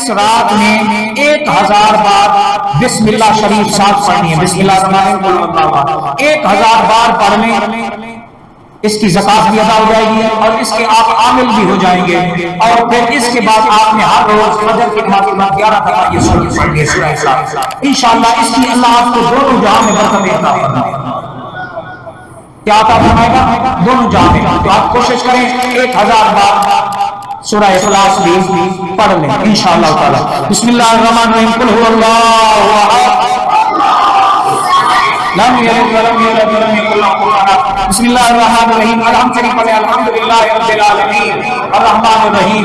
اس رات میں 1000 بار بسم اللہ شریف ساتھ پڑھنی ہے. بسم اللہ الرحمن الرحیم 1000 بار پڑھنے اس کی زکات بھی ادا ہو جائے گی اور اس کے آپ عامل بھی ہو جائیں گے. اور پھر اس کے بعد آپ نے ہر روز فجر کی نماز کے بعد 11 دفعہ یہ سورت پڑھنی ہے سورہ اخلاص. انشاءاللہ اس کی اللہ آپ کو دونوں جہاں میں برکت عطا فرمائے گا. کیا عطا فرمائے گا؟ دونوں جہاں میں. تو آپ کوشش کریں 1000 بار سورہ اخلاص بھی پڑھ لیں انشاءاللہ تعالی. بسم اللہ الرحمن الرحیم قل هو اللہ احد لم یلد ولم یولد ولم یکن له کفوا احد. بسم اللہ الرحمن الرحیم الحمد للہ الحمدللہ رب العالمین الرحمن الرحیم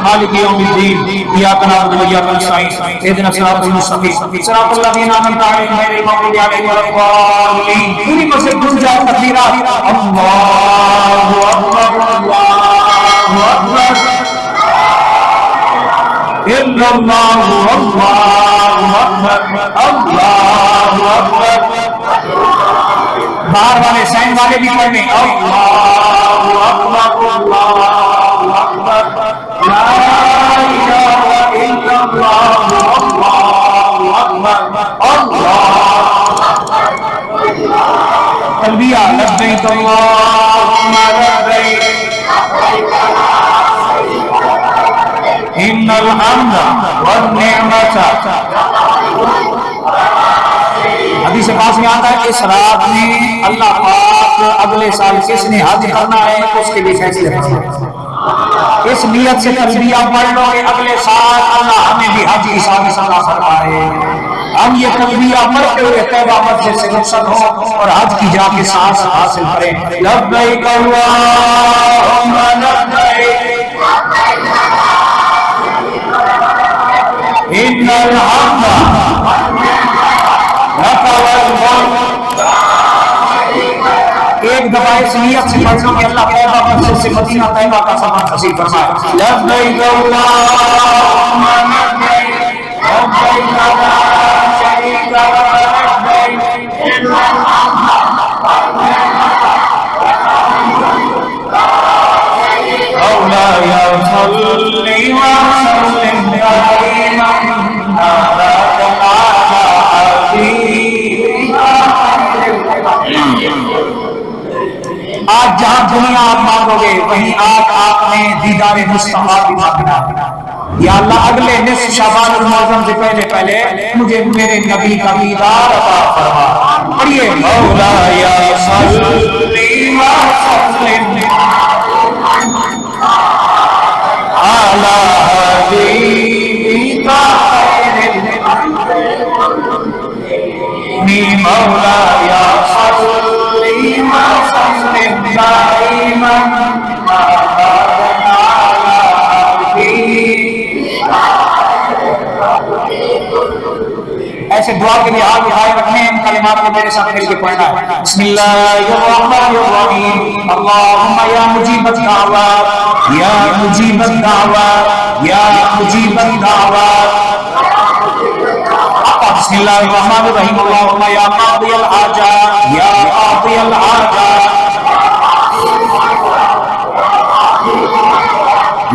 مالک یوم الدین ایاک نعبد و ایاک نستعین اهدنا الصراط المستقیم صراط الذین انعمت علیہم غیر المغضوب علیہم ولا الضالین. پوری مسجد گونج جائے تکبیرات اللہ اکبر اللہ اکبر الا اللہ اکبر اللہ اکبر. باہر والے سائن والے بھی پڑھنے اللہ اکبر اللہ اکبر لا الہ الا اللہ اللہ اکبر اللہ. تلبیہ لبیک اللہم لبیک ان الحمد والنعمت. حدیث پاک میں آتا ہے اس رات میں اللہ پاک اگلے سال کس نے حج کرنا ہے اس کے لیے فیصلے فرمائے. اس نیت سے تلبیہ پڑھ لو کہ اگلے سال اللہ ہمیں بھی حج کی ثواب عطا فرمائے. ہم یہ تلبیہ پڑھتے ہوئے طیبہ مسجد سے رخصت ہوں اور حج کی جا کے ساتھ حاصل کریں. لبیک اللہم لبیک ان الحمد ایک دفعہ اس نیت سے پڑھنا کہ اللہ طیبہ مسجد سے مدینہ طیبہ کا سفر نصیب فرمائے. لبیک اللہم لبیک لبیک لا شریک لک لبیک ان الحمد مولاي صل وسلم دائما ابدا على آج جہاں دنیا آپ مانگو گے وہیں آپ نے دیدار مصطفیٰ بھی مانگنا. یا اللہ اگلے نصف شعبان المعظم سے پہلے مجھے میرے نبی کا دیدار عطا فرما. پڑھیے مولاي صل وسلم على حبيبك خير مولاي صل وسلم دائما ابدا على حبيبك. ایسے دعا کے لیے ہاتھ اٹھائے رکھنے ان کلمات کو میرے ساتھ مل کے پڑھنا ہے. بسم اللہ الرحمن الرحیم اللہم یا مجیب الدعوات یا مجیب الدعوات یا مجیب الدعوات. بسم اللہ الرحمن الرحیم اللہم یا قاضی الحاجات یا قاضی الحاجات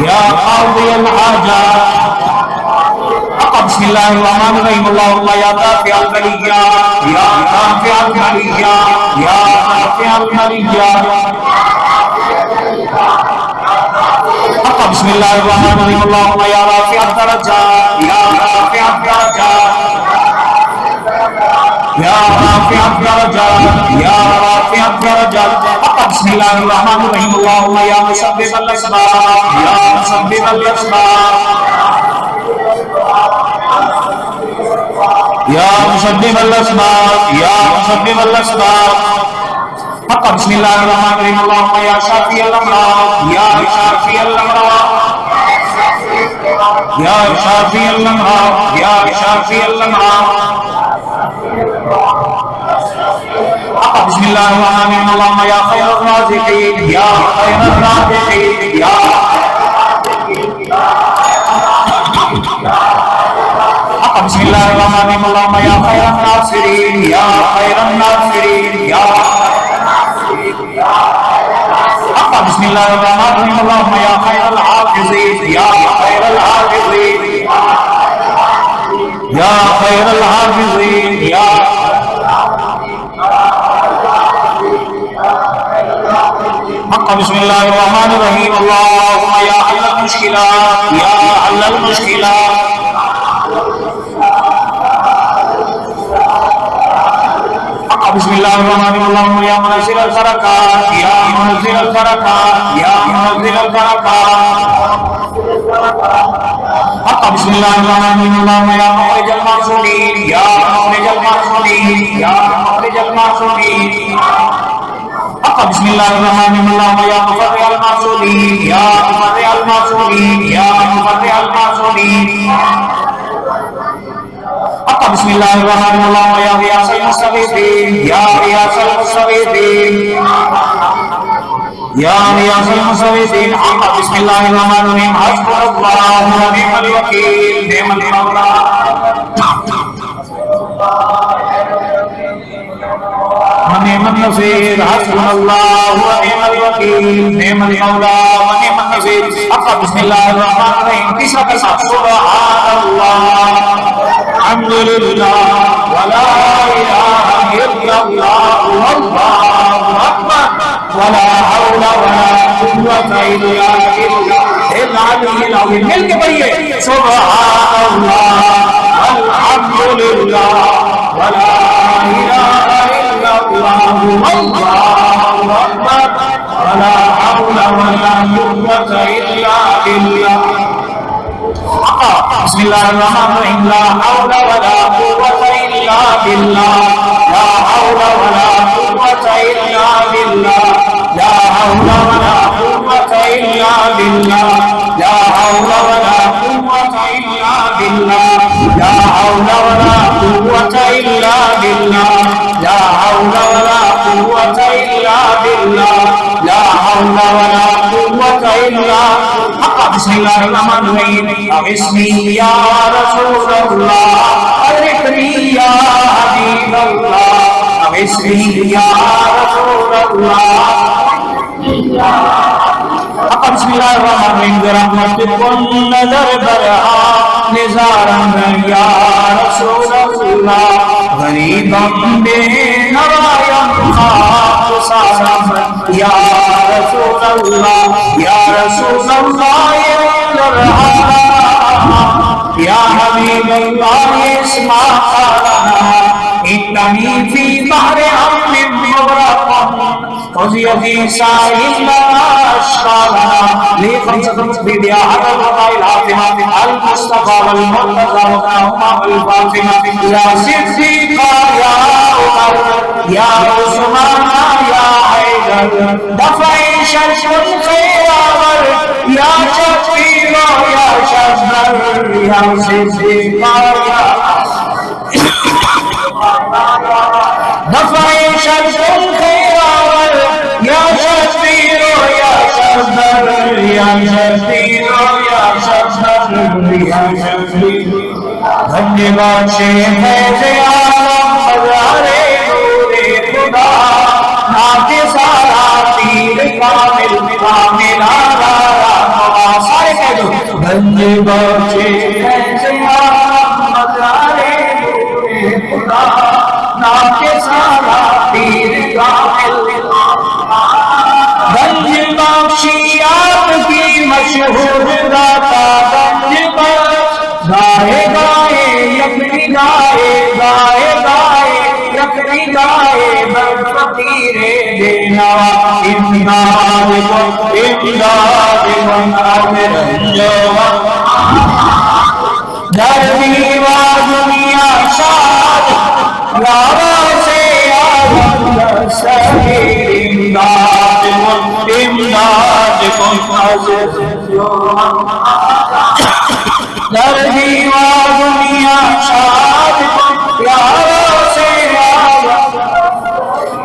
یا قاضی الحاجات. بسم اللہ الرحمن الرحیم اللہم یا دافع البلیات یا دافع البلیات یا دافع البلیات. بسم اللہ الرحمن الرحیم اللہم یا رافع الدرجات یا رافع الدرجات یا رافع الدرجات یا رافع الدرجات. بسم اللہ الرحمن الرحیم اللہم یا مسبب الاسباب یا مسبب الاسباب یا مسبب الاسباب یا مسبب الاسباب. بسم اللہ الرحمن الرحیم اللہم یا شافی الامراض یا شافی الامراض یا شافی الامراض یا شافی الامراض. بسم اللہ الرحمن الرحیم اللہم یا خیر الرازقین یا خیر الرازقین یا بسم اللہ الرحمن الرحیم اللہم یا خیر الناصرین یا خیر الناصرین یا بسم اللہ الرحمن الرحیم اللہم یا خیر الحافظین یا خیر الحافظین. یا خیر الحافظین یا حق بسم اللہ الرحمن الرحیم اللہم یا حل المشکلات یا حل المشکلات حق بسم اللہ الرحمن الرحیم اللہم یا منزل البرکات یا منزل البرکات یا منزل البرکات حق بسم اللہ الرحمن الرحیم اللہم یا مخرج المعصومین یا مخرج المعصومین یا مخرج المعصومین حق بسم اللہ الرحمن الرحیم اللہم یا مفرع المعصومین یا مفرع المعصومین یا مفرع المعصومین حق بسم اللہ الرحمن الرحیم اللہم یا غیاث المستغیثین یا غیاث المستغیثین یا غیاث المستغیثین حق بسم اللہ الرحمن الرحیم حسبنا اللہ ونعم الوکیل نعم المولا ونعم النصير حسبنا الله ونعم الوكيل نعم المولى ونعم النصير حق بسم الله الرحمن الرحيم تیسرا قصہ سبحان اللہ الحمد للہ ولا الہ الا اللہ واللہ اکبر ولا حول ولا قوة الا بالله العلی العظیم مل کے پڑھیے سبحان اللہ الحمد للہ ولا الہ الا اللہ واللہ اکبر ولا حول ولا قوة الا بالله بسم اللہ الرحمن الرحیم لا حول ولا قوة الا بالله لا حول ولا قوة الا بالله لا حول ولا قوة الا بالله لا حول ولا قوة الا بالله لا حول ولا قوة الا بالله لا حول ولا قوة الا بالله لا حول ولا قوة الا حق بسم اللہ الرحمن الرحیم اغثنی یا رسول اللہ اغثنی یا حبیب اللہ اغثنی یا رسول اللہ حق بسم اللہ الرحمن الرحیم برحمتکم نظر برہا نظارن یا رسول اللہ غریبم بے نوایم خاک سارم یا رسول اللہ یا رسول اللہ یا حبیب اللہ اسما قالنا اتنی فی بحر امن مبرقم قضی فی سائل اشقالنا لی خمسة بیدیا حد الوضع العاطمة المصطفى والمرتضى وقاهما والفاطمة یا صدیقا یا عمر یا عثمان یا حیدر دفع شرش الخیرور یا شفیر یا شفر یا صدیقا یا دفع شرش الخیرور یا شفیر یا شفر یا شفیر یا شفر یا شفیر دھنیہ بخشے فیض عالم ہزارے نور خدا ناک سارا تیر کامل کامل آرا سارے کہہ دو دھنیہ بخشے فیض عالم ہزارے نور خدا ناک سارا تیر کامل دھنیہ بخشی آپ کی مشہور داتا دھنیہ بخش گائے گائے یکری گائے گائے گائے یکری گائے بر فقیر دینا امداد کو امداد من رنجو در دیوا دنیا شاد یارا سے آدم سہی امداد کو عزیز جو در دیوا دنیا شاد پیاروں سے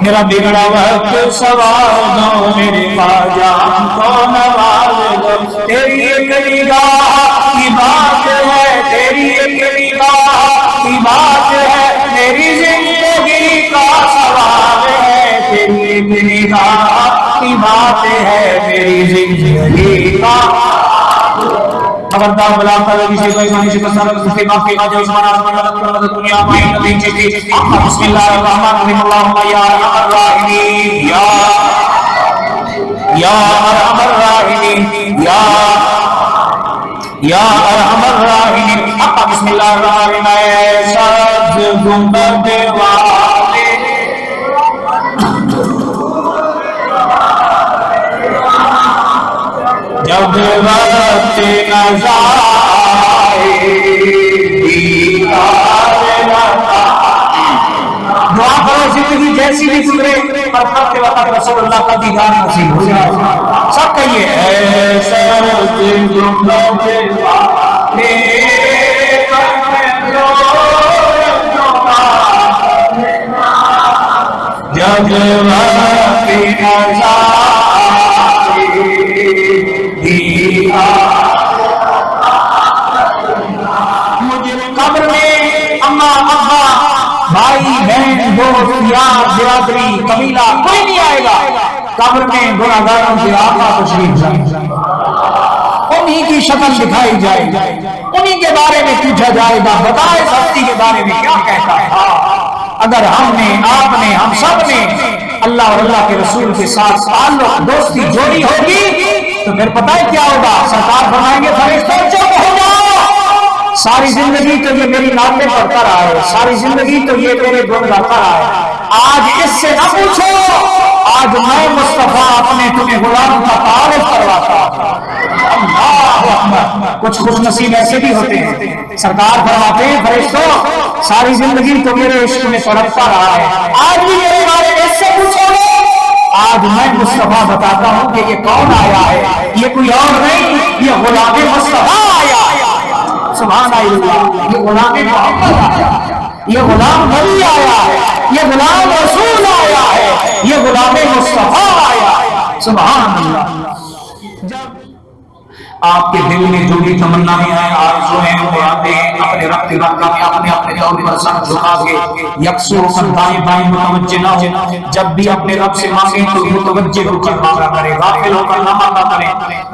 میرا بگڑا وقت سوار دو میرے خواجہ کو نواز دو تیری ایک نگاہ کی بات ہے تیری ایک نگاہ کی بات ہے میری زندگی کا سوال ہے تیری ایک نگاہ کی بات ہے میری زندگی کا خبردار بلا کر کسی کو ایمانی سے تصرف سے معاف کیا جائے عثمان آسمان دنیا میں نبی چیزی بسم اللہ الرحمن الرحیم اللہم یا ارحم الراحمین یا ارحم الراحمین یا ارحم الراحمین بسم اللہ الرحمن الرحیم سج گنبد والے جب وقت نظائے دیدار لتا دعا کرو زندگی جیسی بھی گزرے پر کرتے وقت رسول اللہ کا دیدار نصیب ہو جائے سب کہیے اے سر گنبد والے جب وقت مجھے قبر میں اماں ابا بھائی بہن دوست یار برادری قبیلہ کوئی نہیں آئے گا قبر میں گناہگاروں کے آقا تشریف لائیں انہی کی شکل دکھائی جائے انہی کے بارے میں پوچھا جائے گا بتائے ہستی کے بارے میں کیا کہتا ہے اگر ہم نے آپ نے ہم سب نے اللہ اور اللہ کے رسول کے ساتھ تعلق دوستی جوڑی ہوگی تو پھر پتہ ہے کیا ہوگا سرکار فرمائیں گے فرشتوں چپ ہو جاؤ ساری زندگی تو یہ میری نامیں پڑھتا رہا ہے ساری زندگی تو یہ میرے گن گاتا رہا ہے آج اس سے نہ پوچھو آج میں مصطفیٰ اپنے تمہیں غلام کا تعارف کرواتا اللہ اکبر کچھ خوش نصیب ایسے بھی ہوتے ہیں سرکار فرماتے ہیں فرشتوں ساری زندگی تو میرے عشق میں تڑپتا رہا ہے آج بھی میرے بارے میں اس سے پوچھو آج میں مصطفیٰ بتاتا ہوں کہ یہ کون آیا ہے یہ کوئی اور نہیں یہ غلام مصطفیٰ آیا ہے سبحان اللہ یہ غلام محمد آیا یہ غلام نبی آیا ہے یہ غلام رسول آیا ہے یہ غلام مصطفیٰ آیا ہے سبحان اللہ آپ کے دل میں جو بھی تمنائیں ہیں آرزویں وہ آتے ہیں اپنے رب کے بارگاہ میں اپنے اپنے دور پر سر جھکا کے یکسو دائیں بائیں متوجہ نہ ہو جب بھی اپنے رب سے مانگیں تو متوجہ ہو کر مانگا کرے غافل ہو کر نہ مانگا کرے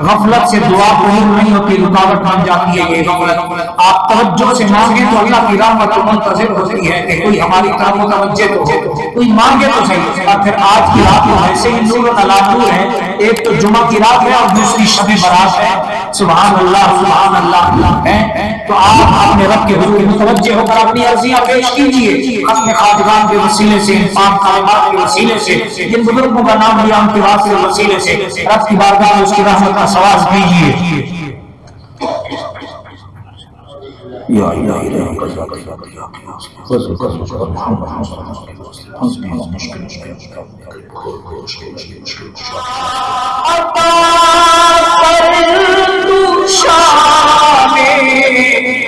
غفلت سے دعا قبول نہیں ہوتی رکاوٹ بن جاتی ہے یہ غفلت آپ توجہ سے مانگیں تو اللہ کی رحمت منتظر ہوتی ہے کہ کوئی ہماری طرف متوجہ تو کوئی مانگے تو صحیح اور پھر آج کی رات میں ایسے ہی نور و نور ہے ایک تو جمعہ کی رات ہے اور دوسری شب برات ہے سبحان اللہ ہے تو آپ اپنے رب کے حضور متوجہ ہو کر اپنی عرضیاں پیش کیجئے ختم خاتگان کے وسیلے سے پاک کلمات کے وسیلے سے جن بزرگوں کا نام لیا ان کے واسطے وسیلے سے رب کی بارگاہ میں اس کی رحمت کا سواز کیجئے یا الہ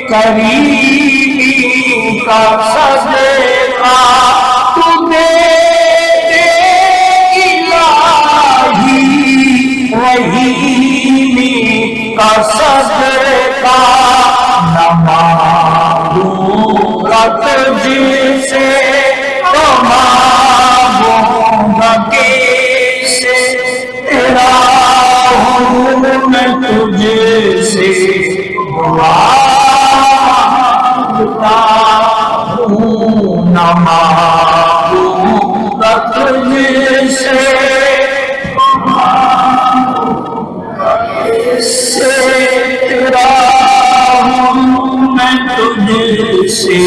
قریبی کا صدقہ تو دے دے الہی رحیمی کا صدقہ نہ مانگوں گا تجھ سے تو مانگوں گا کس سے تیرا ہوں میں تجھ سے نہ مانگوں گا تجھ سے تیرا ہوں میں تجھ سے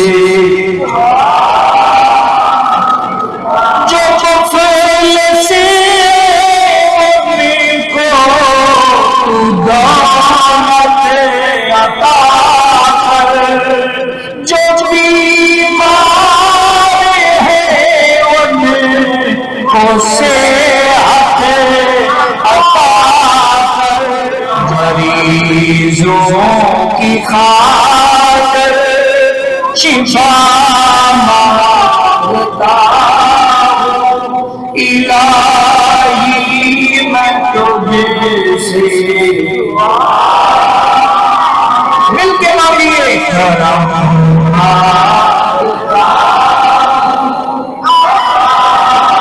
جو فعل سے اپنے کو تو دانت عطا کر جو بیمار ہے ان کو صحت عطا کر مریضوں کی خاطر شفا مانگتا الہی میں تجھ سے مل کے مانگیے کرم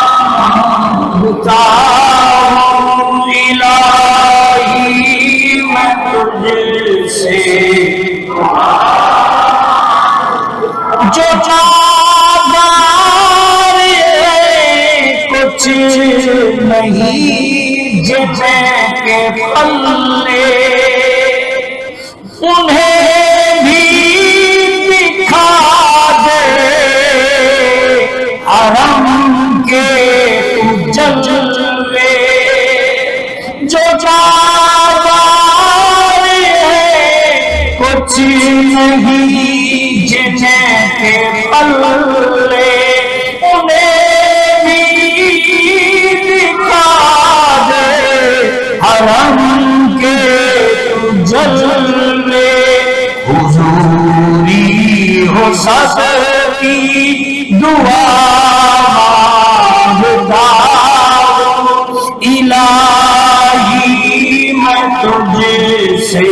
مانگتا الہی میں تجھ سے نہیں جتنے کے پلے انہیں بھی دکھا دے حرم کے تو جلوے جو جاوار ہے کچھ نہیں جتنے کے پلے انہیں بھی دکھا دے حرم کے تو جلوے حضوری ہو سکتی دعا مانگتا ہوں الہی میں تجھ سے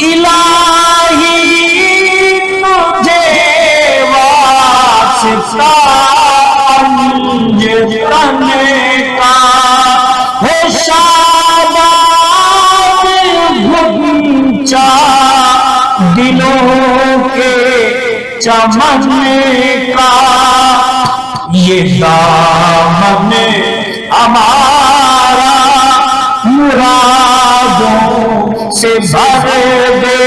الہی تجھے واسطہ پنج تن کا ہے شاداب گھنچا دلوں کے چمن کا یہ دامن ہمارا مرادوں سے بھر دے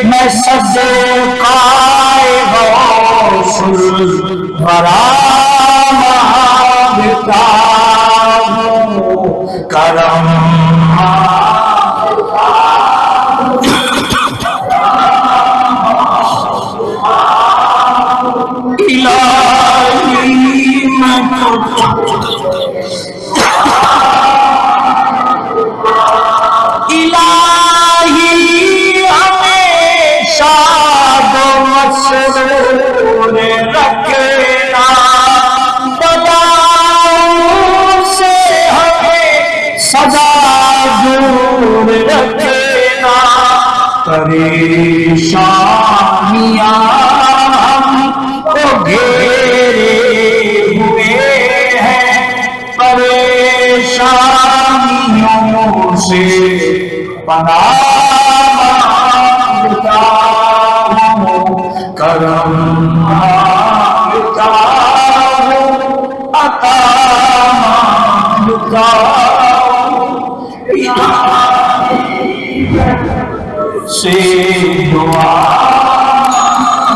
میں صدقائے غوث الورا مانگتا ہوں کرم الہی میں الہی ہمیشہ مسرور رکھنا بداؤں سے ہمیں سدا دور رکھنا پریشانیاں ہم کو گھیرے ہوئے ہیں پریشانیوں سے پناہ مانگتا ہوں کرم مانگتا ہوں عطا مانگتا ہوں سے دعا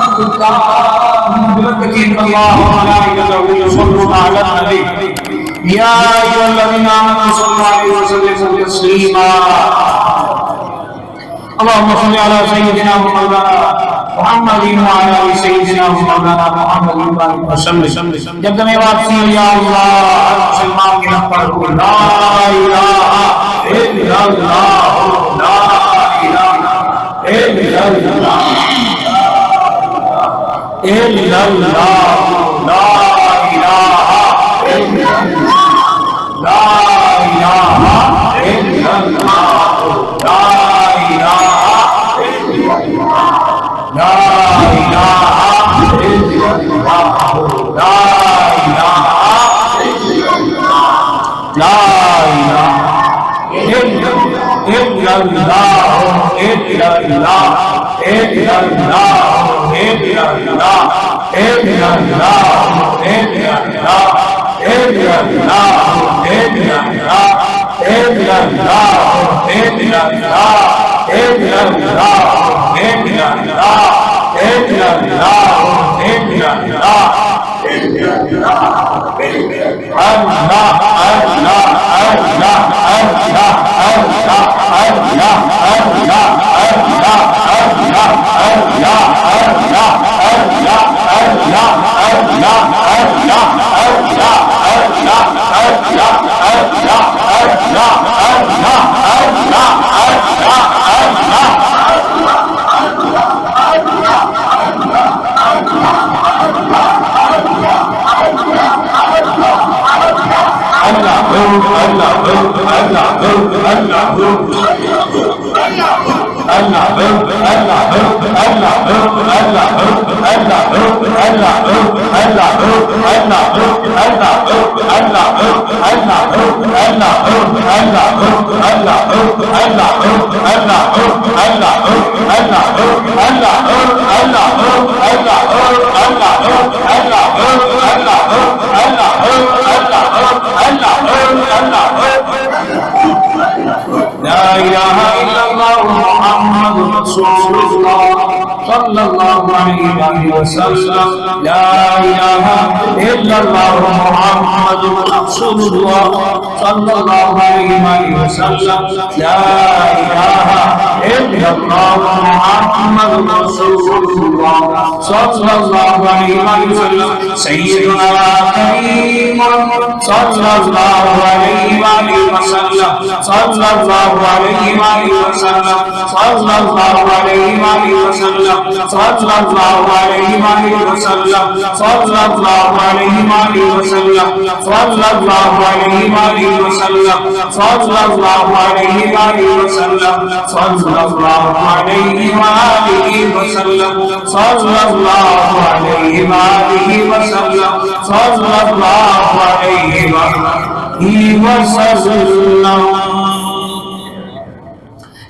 مانگتا ہوں بلکہ اللہ وملائکتہ یصلون علی النبی یا ایھا الذین آمنوا صلوا علیہ وسلموا تسلیما اللهم صل على سيدنا محمد وعلى آل سيدنا محمد وسلم جب تمہیں واپسی ہو یا اللہ مسلمان کی نام پڑھو لا الہ الا اللہ لا الہ الا اللہ الا اللہ لا الہ الا اللہ لا الہ الا اللہ لا لا الہ الا اللہ لا الہ لا الہ الا اللہ الا اللہ الا اللہ الا اللہ الا اللہ الا اللہ الا اللہ الا اللہ الا اللہ الا اللہ الا اللہ الا اللہ الا اللہ الا اللہ لا إله إلا الله محمد رسول الله صلى الله عليه وسلم لا إله إلا الله محمد رسول الله صلى الله عليه وسلم لا إله إلا الله محمد رسول الله صلى الله عليه وسلم سيدنا كريم صلى الله عليه وسلم صلى الله عليه وسلم صلى الله عليه وسلم صلى الله عليه وسلم صلى الله عليه وسلم صلى الله عليه وسلم صلى الله عليه وسلم صلى الله عليه وسلم صلى الله عليه وسلم صلى الله عليه وسلم.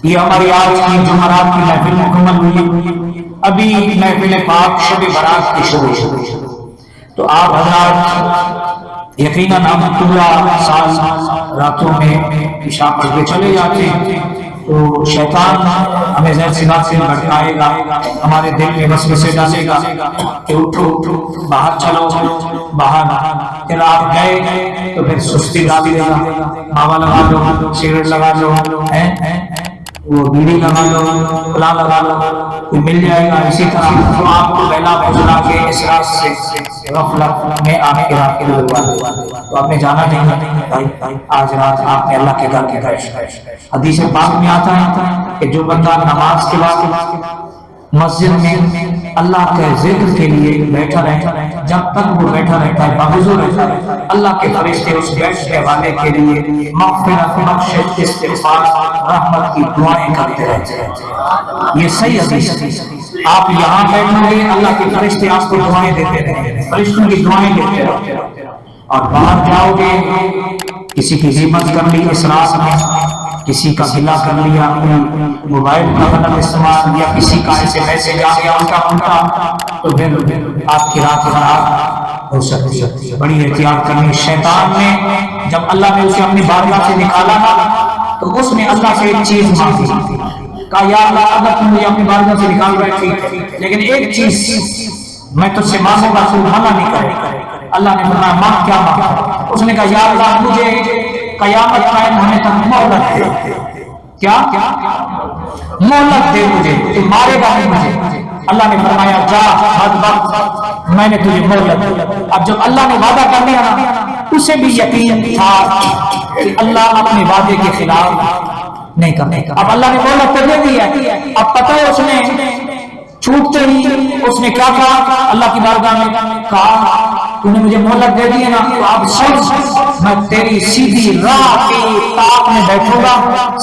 یہ ہماری آج کی جمعرات کی محفل مکمل ہوئی. ابھی محفل پاک شب برات کی شروع. تو آپ حضرات یقیناً ہم پورا سال راتوں میں عشاء پڑھ کے چلے جاتے ہیں تو شیطان ہمیں زہر سنا سے بھٹکائے گا, ہمارے دل میں وسوسے ڈالے گا کہ اٹھو باہر چلو باہر. پھر آپ گئے تو پھر سستی ڈال دے گا, ماوا لگا لو, سگریٹ لگا لو, وہ بیڑی لگا لو, پلا لگا لو, کوئی مل جائے گا. اسی طرح تو آپ کو بہلا بہلا کے اس راز سے غفلت میں آپ کے راہ کے لگوا دے. تو آپ نے جانا نہیں آج رات آپ نے اللہ کے گھر کے گئے. حدیث پاک میں آتا ہے کہ جو بندہ نماز کے بعد مسجد میں اللہ کے ذکر کے لیے بیٹھا رہتا ہے, جب تک وہ بیٹھا رہتا ہے باوضو رہتا ہے, اللہ کے فرشتے اس بیٹھنے والے کے لیے مغفرت, بخشش, استغفار, رحمت کی دعائیں کرتے رہتے ہیں. یہ صحیح حدیث ہے. آپ یہاں بیٹھیں گے اللہ کے فرشتے آپ کو دعائیں دیتے رہیں, فرشتوں کی دعائیں دیتے رہتے ہیں. اور باہر جاؤ گے کسی کی غیبت کر لی اس رات میں, کسی کا گلہ کر لیا, موبائل کا غلط استعمال, یا کسی کا ایسے میسج آ گیا الٹا پلٹا, تو پھر آپ کی رات خراب ہو سکتی ہے. بڑی احتیاط کرنی. شیطان نے جب اللہ نے اسے اپنی بارگاہ سے نکالا تو اس نے اللہ سے ایک چیز مانگی, کہا یا اللہ اگر تم مجھے اپنی بارگاہ سے نکال رہے ٹھیک ہے, لیکن ایک چیز میں تجھ سے مانگوں گا تو منع نہیں کرے. اللہ نے فرمایا مانگ کیا مانگا؟ اس نے کہا یا اللہ مجھے قیامت قائم ہونے تک مہلت دے. کیا مہلت دے مجھے, تو مارے گا نہیں مجھے. اللہ نے فرمایا جا بدبخت میں نے تجھے مہلت دی. اب جب اللہ نے وعدہ کر لیا نا, اسے بھی یقین تھا کہ اللہ اپنے وعدے کے خلاف نہیں کرنے کا. اب اللہ نے مہلت دے دی ہے. اب پتہ ہے اس نے چھوٹتے ہی اس نے کیا کہا اللہ کی بارگاہ میں, کہا تو نے مجھے مہلت دے دی ہے نا, تو اب سمجھ میں تیری سیدھی راہ کے تاپ میں بیٹھوں گا,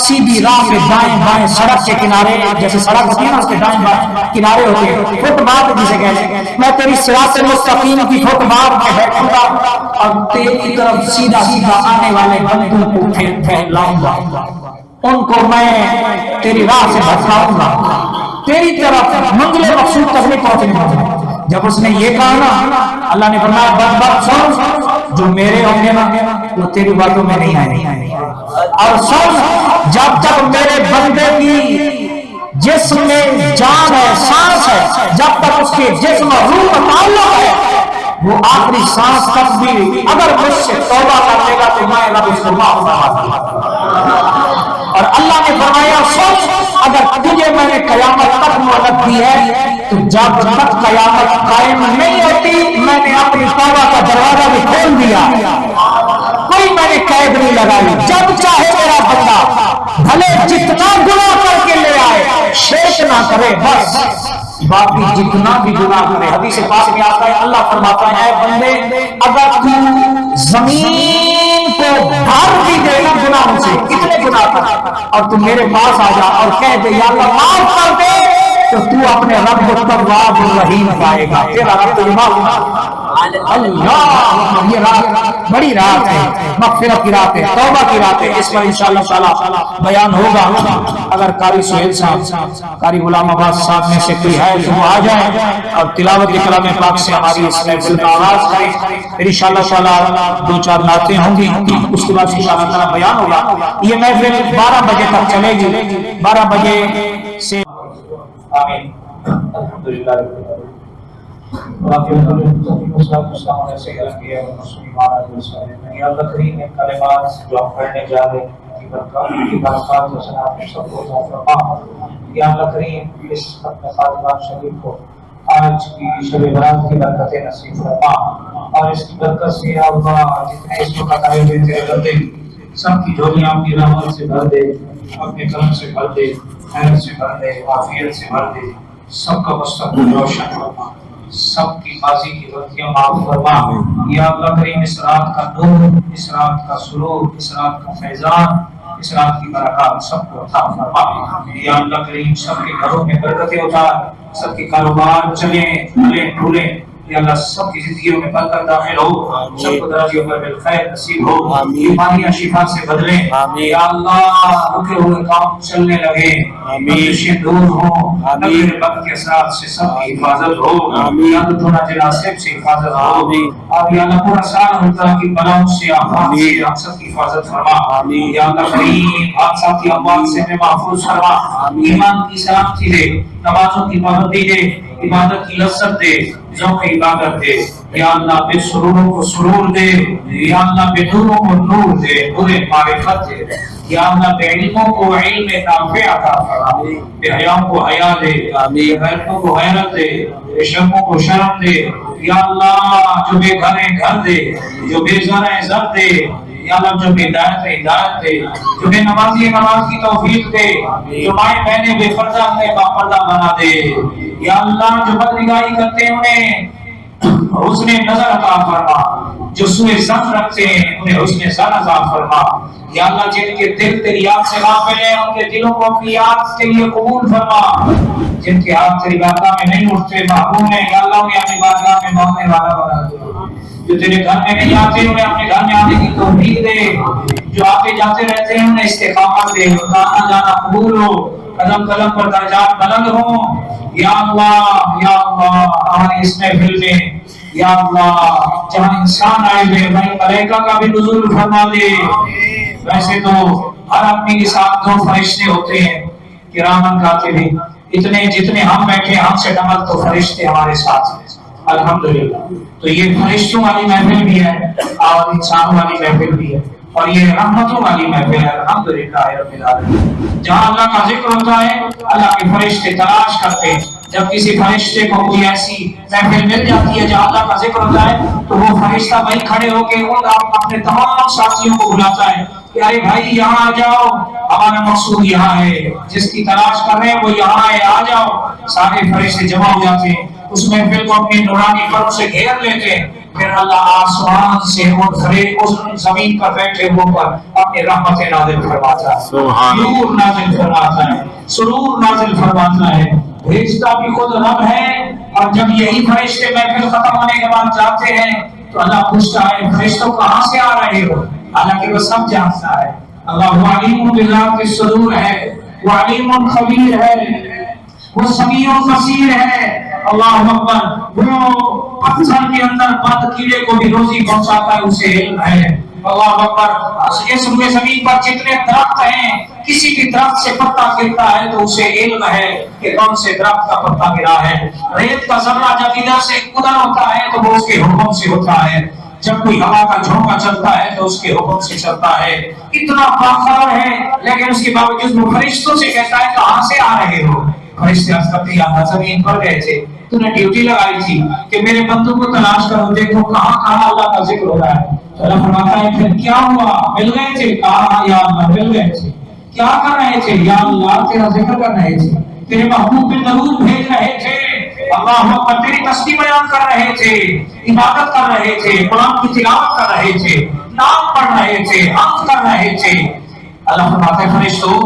سیدھی راہ پہ دائیں بائیں سڑک کے کنارے, جیسے سڑک ہوتی ہے نا اس کے دائیں بائیں کنارے ہوتے ہیں, فٹ بات جسے کہتے ہیں, میں تیری صراط مستقیم کی فٹ بات میں بیٹھوں گا اور تیری طرف سیدھا سیدھا آنے والے بندوں کو پھیلاؤں گا, ان کو میں تیری راہ سے بھٹکاؤں گا, تیری طرف منزل مقصود تک نہیں پہنچنے دوں گا. جب اس نے یہ کہا نا, اللہ نے فرمایا بدبخت سن, جو میرے ہوں گے نا وہ تیری باتوں میں نہیں آئے, اور سن جب تک میرے بندے کی جسم میں جان ہے, سانس ہے, جب تک اس کے جسم اور روح کا تعلق ہے, وہ آخری سانس تک بھی اگر مجھ سے توبہ کر لے گا تو میں رب اس کو معاف فرما دوں گا. اور اللہ نے فرمایا سن اگر تجھے میں نے قیامت تک مہلت دی ہے تو جب تک قیامت قائم نہیں ہوتی میں نے اپنی توبہ کا دروازہ بھی کھول دیا, کوئی میں نے قید نہیں لگائی. جب چاہے میرا بندہ بھلے جتنا گناہ کر کے لے آئے شیش نہ کرے, بس باقی جتنا بھی گناہ کرے. حدیث پاک میں آتا ہے اللہ فرماتا ہے اے بندے اگر تو زمین کو بھر بھی دے گا گناہوں سے, کتنے گناہ کر اور تم میرے پاس آ جا اور کہہ دے یا اللہ معاف کر دے، تو تو اپنے رب کو تواب الرحیم پائے گا، تیرا رب تجھے معاف۔ اللہ، یہ رات بڑی رات ہے، مغفرت کی رات ہے، توبہ کی رات ہے، اس پر انشاءاللہ تعالی بیان ہوگا۔ اگر قاری سہیل صاحب، قاری غلام عباس صاحب میں سے کوئی ہے تو وہ آ جائیں اور تلاوت کلام پاک سے ہماری اس محفل کا آغاز کریں، پھر انشاءاللہ تعالی دو چار نعتیں ہوں گی، اس کے بعد انشاءاللہ تعالی بیان ہوگا۔ یہ محفل 12 بجے تک چلے گی، 12 بجے سے آمین۔ الحمدللہ یا اللہ کریم کلمات جو ہم پڑھنے جا رہے ہیں کی برکات و سلام سب کو عطا فرما۔ یا اللہ کریم اس ختم فاطمہ شریف کو آج کی شب برات کی برکتیں نصیب فرما، اور اس کی برکت سے یا اللہ جتنے اس وقت آئے ہوئے تیرے بندے سب کی جھولیاں اپنی رحمت سے بھر دے، اپنے کرم سے بھر دے، خیر سے بھر دے، عافیت سے بھر دے، سب کا مستقبل روشن فرما، سب کی ماضی کی غلطیاں معاف فرما۔ یا اللہ کریم اس رات کا نور، اس رات کا سرور، اس رات کا فیضان، اس رات کی برکات سب کو عطا فرما۔ یا اللہ کریم سب کے گھروں میں برکتیں اتار، سب کے کاروبار چلیں پھلیں پھولیں، یا اللہ سب کی زندگیوں میں برکت داخل ہو، سب کو درجیوں پر بالخیر نصیب ہو، بیماریاں شفا سے بدلیں۔ یا اللہ رکے ہوئے کام چلنے لگے، بندشیں دور ہوں، نبی وقت کے ساتھ سے سب کی حفاظت ہو، یا اللہ دونہ جناسب سے حفاظت ہو، اور یا اللہ پورا سال ہر طرح کی بلاؤں سے آفات سے ہم سب کی حفاظت فرما۔ یا اللہ کریم حادثات کی اموات سے ہمیں محفوظ فرما، ایمان کی سلامتی دے، نمازوں کی پابندی دے، عبادت کی لذت دے، ذوق عبادت دے۔ یا اللہ بے سروروں کو سرور دے، یا اللہ بے نوروں کو نور دے، نور معرفت دے۔ یا اللہ بے علموں کو علم نافع عطا فرما، بے حیاؤں کو حیا دے، بے غیرتوں کو غیرت دے، بے شرموں کو شرم دے۔ یا اللہ جو بے گھر ہے گھر دے، جو بے زر ہے زر دے، یا اللہ جو بے ہدایت ہے ہدایت دے، جو بے نمازی نماز کی توفیق دے، جو مائیں بہنیں بے پردہ انہیں باپردہ بنا دے۔ یا اللہ جو بدنگاہی کرتے ہیں انہیں حسن نظر عطا فرما، جو سوء ظن رکھتے ہیں انہیں حسن ظن عطا فرما۔ یا اللہ جن کے دل تیری یاد سے غافل ہیں ان کے دلوں کو اپنی یاد کے لیے قبول فرما، جن کے ہاتھ تیری بارگاہ میں نہیں اٹھتے محروم ہیں، یا اللہ انہیں اپنی بارگاہ میں مانگنے والا بنا دے۔ جو تیرے گھر میں نہیں آتے انہیں اپنے گھر میں آنے کی توفیق دے، جو آتے جاتے رہتے ہیں انہیں استقامت دے، ان کا آنا جانا قبول ہو، قدم قدم پر درجات بلند ہوں۔ یا اللہ ہماری اس محفل میں یا اللہ جہاں انسان آئے ہوئے وہیں ملائکہ کا بھی نزول فرما دے۔ ویسے تو ہر آدمی کے ساتھ 2 فرشتے ہوتے ہیں کرامن کاتبین، اتنے جتنے ہم بیٹھے ہم سے ڈبل تو فرشتے ہمارے ساتھ ہیں الحمدللہ۔ تو یہ فرشتوں والی محفل بھی ہے اور انسانوں والی محفل بھی ہے، اور یہ رحمتوں والی محفل ہے الحمدللہ رب العالمین۔ جہاں اللہ کا ذکر ہوتا ہے اللہ کے فرشتے تلاش کرتے ہیں، جب کسی فرشتے کو کوئی ایسی محفل مل جاتی ہے جہاں اللہ کا ذکر ہوتا ہے تو وہ فرشتہ وہیں کھڑے ہو کے اپنے تمام ساتھیوں کو بلاتا ہے کہ ارے بھائی یہاں آ جاؤ، ہمارا مقصود یہاں ہے، جس کی تلاش کر رہے ہیں وہ یہاں ہے، آ جاؤ۔ سارے فرشتے جمع ہو جاتے ہیں، اس محفل کو اپنی نورانی پرد سے گھیر لیتے ہیں، پھر اللہ آسمان سے اس زمین پر بیٹھے ہو پر اپنی رحمت نازل فرماتا ہے، نور نازل فرماتا ہے، سرور نازل فرماتا ہے، بھیجتا بھی خود رب ہے۔ اور جب یہی فرشتے محفل ختم ہونے کے بعد جاتے ہیں تو اللہ پوچھتا ہے فرشتوں کہاں سے آ رہے ہو؟ حالانکہ وہ سب جانتا ہے، اللہ علیم بذات الصدور ہے، وہ علیم خبیر ہے، وہ سمیع بصیر ہے۔ اللہ اکبر، وہ پتھر کے اندر بند کیڑے کو بھی روزی پہنچاتا ہے، اسے علم ہے۔ اللہ اکبر، اس روئے زمین پر جتنے درخت ہیں کسی بھی درخت سے پتا گرتا ہے تو اسے علم ہے کہ کون سے درخت کا پتا گرا ہے۔ ریت کا ذرہ جب ادھر سے ادھر ہوتا ہے تو وہ اس کے حکم سے ہوتا ہے، جب کوئی ہوا کا جھونکا چلتا ہے تو اس کے حکم سے چلتا ہے۔ اتنا باخبر ہے لیکن اس کے باوجود وہ فرشتوں سے کہتا ہے کہاں سے آ رہے ہو؟ فرشتے عرض کرتے ہیں اللہ زمین پر گئے تھے، تو نے ڈیوٹی لگائی تھی کہ میرے بندوں کو تلاش کرو، دیکھو کہاں کہاں اللہ کا ذکر ہو رہا ہے۔ اللہ فرماتا ہے پھر کیا ہوا؟ مل گئے تھے؟ کہا یا اللہ مل گئے تھے۔ کیا کر رہے تھے؟ یا اللہ تیرا ذکر کر رہے تھے، تیرے محبوب پہ درود بھیج رہے تھے، اللہ اکبر تیری تسبیح بیان کر رہے تھے، عبادت کر رہے تھے، قرآن کی تلاوت کر رہے تھے، نام پڑھ رہے تھے، حمد کر رہے تھے۔ اللہ فرماتا ہے فرشتوں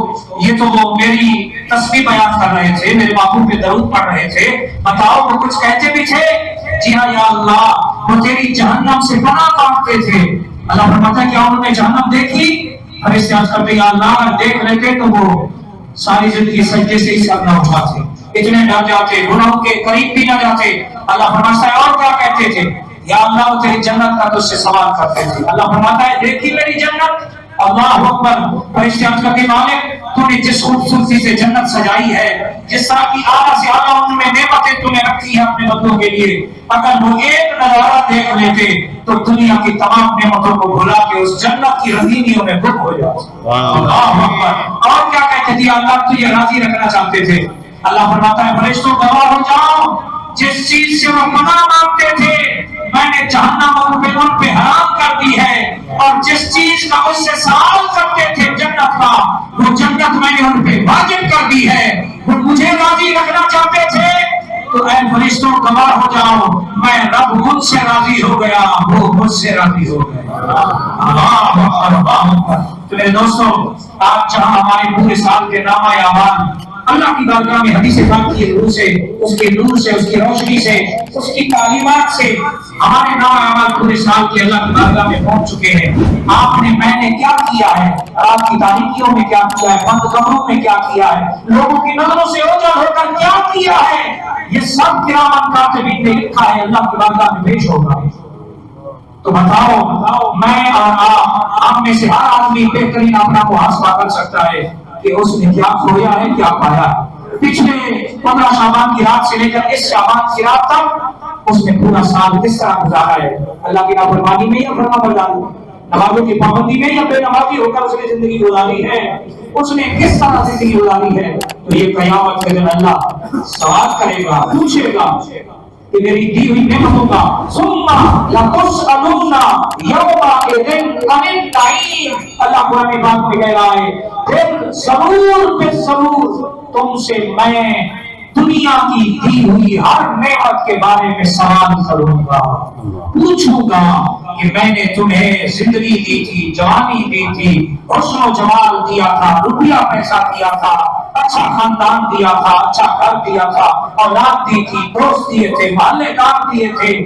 یہ تو وہ میری تسبیح بیان کر رہے تھے، میرے محبوب پہ درود پڑھ رہے تھے، بتاؤ وہ کچھ کہتے بھی تھے؟ جی ہاں یا اللہ وہ تیری جہنم سے پناہ مانگتے تھے۔ اللہ فرماتا ہے کیا انہوں نے جہنم دیکھی؟ فرشتے عرض کرتے یا اللہ اگر دیکھ لیتے تو وہ ساری زندگی سجدے سے ہی سر نہ اٹھاتے، اتنے ڈر جاتے، گناہوں کے قریب بھی نہ جاتے۔ اللہ فرماتا ہے اور کیا کہتے تھے؟ یا اللہ وہ تیری جنت کا تجھ سے سوال کرتے تھے۔ اللہ فرماتا ہے دیکھی میری جنت؟ اللہ اکبر۔ فرشتے عرض کرتے مالک تو نے جس خوبصورتی سے جنت سجائی ہے، جس طرح کی اعلیٰ سے اعلیٰ ان میں نعمتیں تو نے رکھی ہیں اپنے بندوں کے لیے، اگر وہ ایک نظارہ دیکھ لیتے تو دنیا کی تمام نعمتوں کو بھلا کے اس جنت کی رنگینیوں میں گم ہو جاتے۔ اللہ اکبر۔ اور کیا کہتے تھے؟ اللہ تجھے راضی رکھنا چاہتے تھے۔ اللہ فرماتا ہے فرشتوں گواہ ہو جاؤ جس چیز سے وہ پناہ مانگتے تھے میں نے جہنم ان پہ حرام کر دی ہے، اور جس چیز کا اس سے سوال کرتے تھے جنت کا، وہ جنت میں نے ان پہ واجب کر دی ہے۔ وہ مجھے راضی رکھنا چاہتے تھے تو اے فرشتوں گواہ ہو جاؤ میں رب مجھ سے راضی ہو گیا، وہ مجھ سے راضی ہو گیا۔ اللہ اکبر اللہ اکبر۔ تو میرے دوستوں آج جہاں ہمارے پورے سال کے نامہ اعمال اللہ کی بارگاہ میں حدیث پاک کی روح سے، اس کے نور سے، اس کی روشنی سے، اس کی تعلیمات سے ہمارے نامہ اعمال پورے سال کے اللہ کی بارگاہ میں پہنچ چکے ہیں۔ آپ نے میں نے کیا کیا ہے؟ رات کی تاریکیوں میں کیا کیا ہے؟ بند کمروں میں کیا کیا ہے؟ لوگوں کی نظروں سے اوجھل ہو کر کیا کیا ہے؟ یہ سب کرام کاتبین نے لکھا ہے، اللہ کی بارگاہ میں پیش ہوگا۔ تو بتاؤ میں اور آپ میں سے ہر آدمی بہترین اپنا محاسبہ کر سکتا ہے کہ اس نے کیا کھویا ہے، کیا پایا ہے۔ پچھلے 15 شعبان کی رات سے لے کر اس شعبان کی رات تک اس نے پورا سال کس طرح گزارا ہے؟ اللہ کی نافرمانی میں یا فرما برداری، نمازوں کی پابندی میں یا بے نمازی ہو کر اس نے زندگی گزاری ہے؟ اس نے کس طرح زندگی گزاری ہے؟ تو یہ قیامت کے دن اللہ سوال کرے گا، پوچھے گا کہ میری دی ہوئی نعمتوں کا ثم لتسألن یومئذ عن النعیم۔ اللہ قرآن پاک میں کہہ رہا ہے پھر ضرور تم سے میں دنیا کی دی ہوئی ہر نعمت کے بارے میں سوال کروں گا، پوچھوں گا کہ میں نے تمہیں زندگی دی تھی، جوانی دی تھی، حسن و جمال دیا تھا، روپیہ پیسہ دیا تھا، اچھا خاندان دیا تھا، اچھا گھر دیا تھا، اولاد دی تھی، دوست دیے تھے، محلے دار دیے تھے،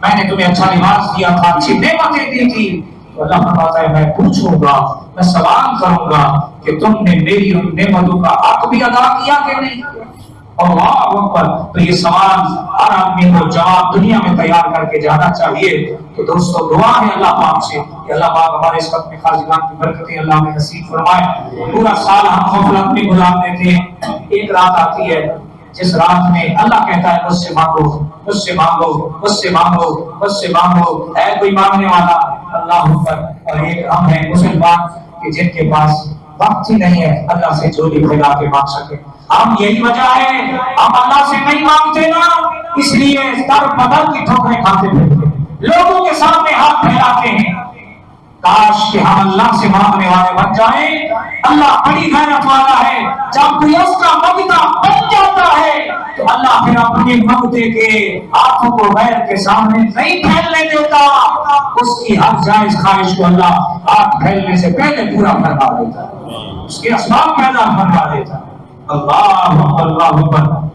میں نے تمہیں اچھا لباس دیا تھا، اچھی نعمتیں دی تھی۔ تو اللہ فرماتا ہے میں پوچھوں گا، میں سوال کروں گا کہ تم نے میری ان نعمتوں کا حق بھی ادا کیا کہ نہیں؟ اللہ اکبر۔ تو یہ سوال ہر آدمی کو جواب دنیا میں تیار کر کے جانا چاہیے۔ تو دوستو دعا ہے اللہ پاک سے کہ اللہ پاک ہمارے اس وقت میں خاصگان کی برکتیں اللہ میں نصیب فرمائے۔ پورا سال ہم غفلت میں گزار دیتے ہیں، ایک رات آتی ہے جس رات میں اللہ کہتا ہے مجھ سے مانگو، مجھ سے مانگو، مجھ سے مانگو، مجھ سے مانگو، ہے کوئی مانگنے والا؟ اللہ اکبر۔ اور ایک ہم ہیں مسلمان کہ جن کے پاس وقت ہی نہیں ہے اللہ سے جھولی پھیلا کے مانگ سکے۔ ہم یہی وجہ ہے ہم اللہ سے نہیں مانگتے نا، اس لیے در بدر کی ٹھوکریں کھاتے پھرتے، لوگوں کے سامنے ہاتھ پھیلاتے ہیں۔ کاش کہ ہم اللہ سے مانگنے والے بن جائیں۔ اللہ بڑی غیرت والا ہے، جب کوئی اس کا مانگتا بن جاتا ہے تو اللہ پھر اپنے مانگتے کے ہاتھوں کو غیر کے سامنے نہیں پھیلنے دیتا، اس کی ہر جائز خواہش کو اللہ ہاتھ پھیلنے سے پہلے پورا فرما دیتا، اس کے اسباب پیدا فرما دیتا۔ اللہ اکبر اللہ اکبر۔